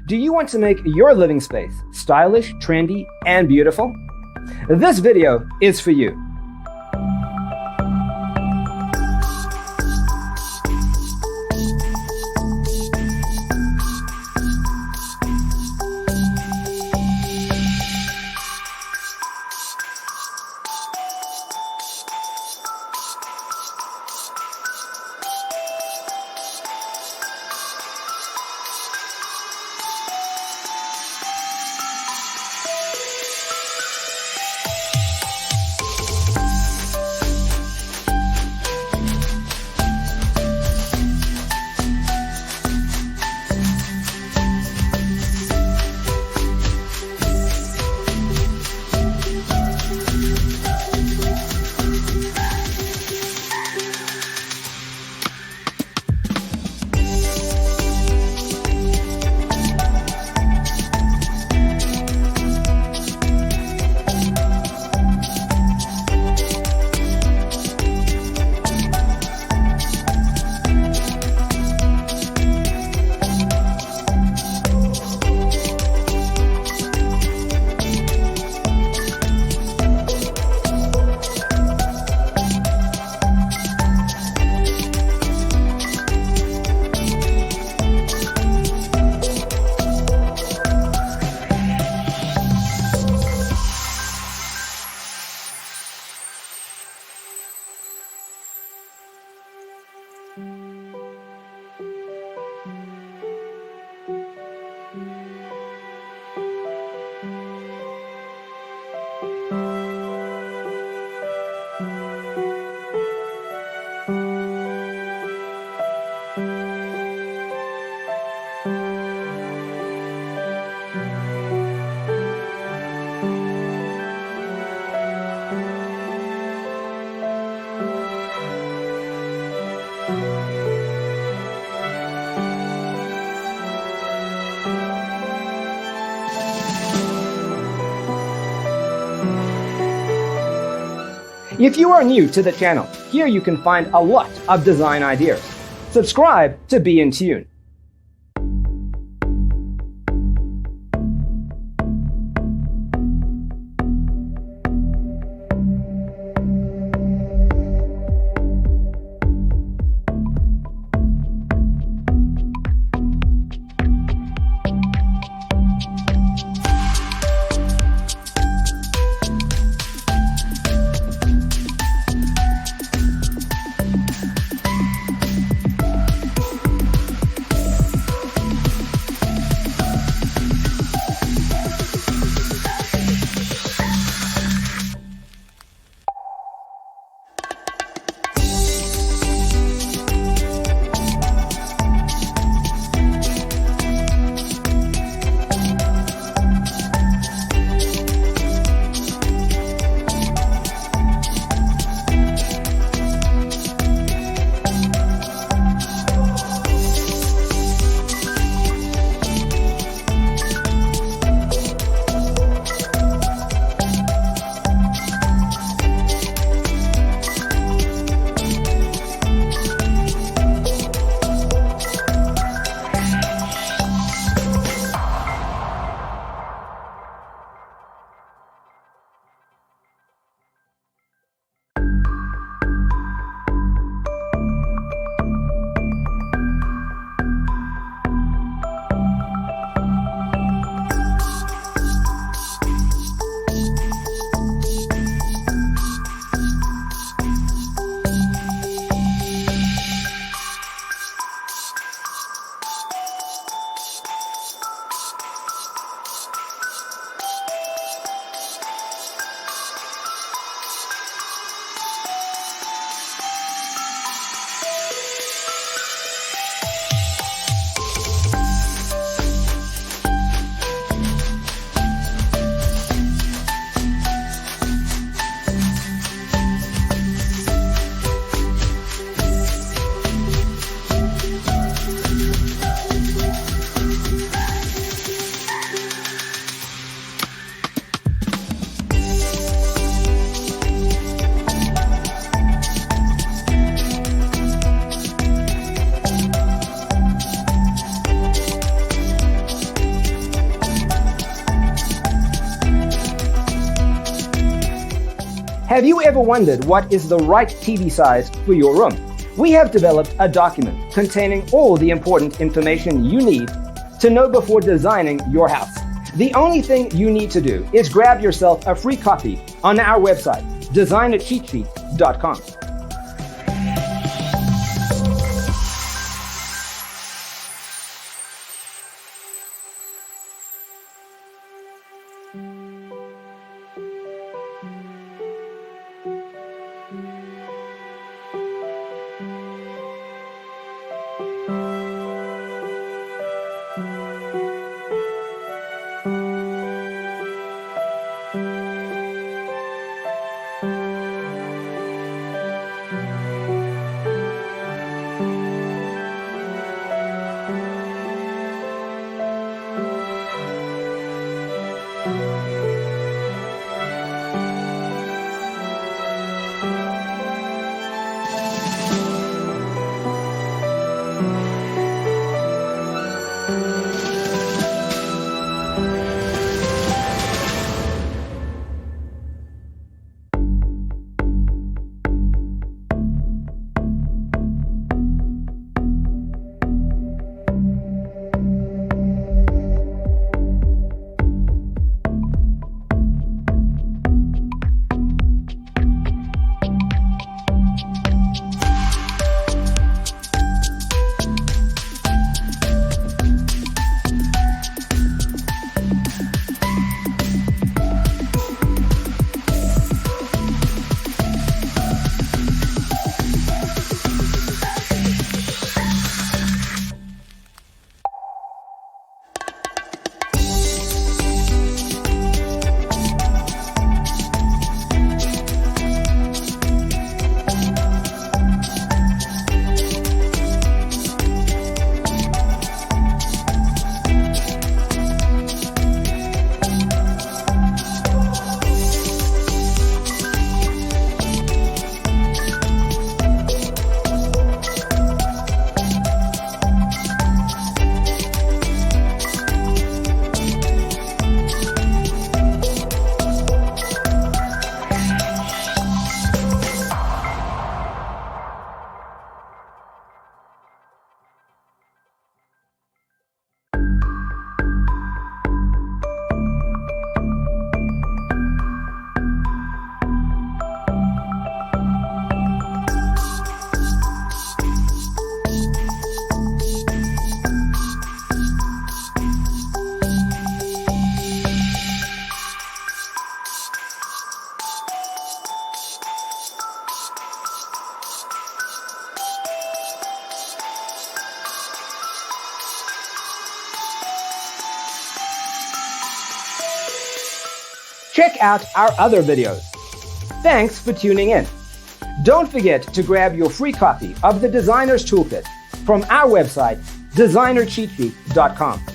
Do you want to make your living space stylish, trendy, and beautiful? This video is for you. If you are new to the channel, here you can find a lot of design ideas. Subscribe to be in tune. Have you ever wondered what is the right TV size for your room? We have developed a document containing all the important information you need to know before designing your house. The only thing you need to do is grab yourself a free copy on our website, designercheatsheet.com. Check out our other videos. Thanks for tuning in. Don't forget to grab your free copy of the Designer's Toolkit from our website, designercheatsheet.com.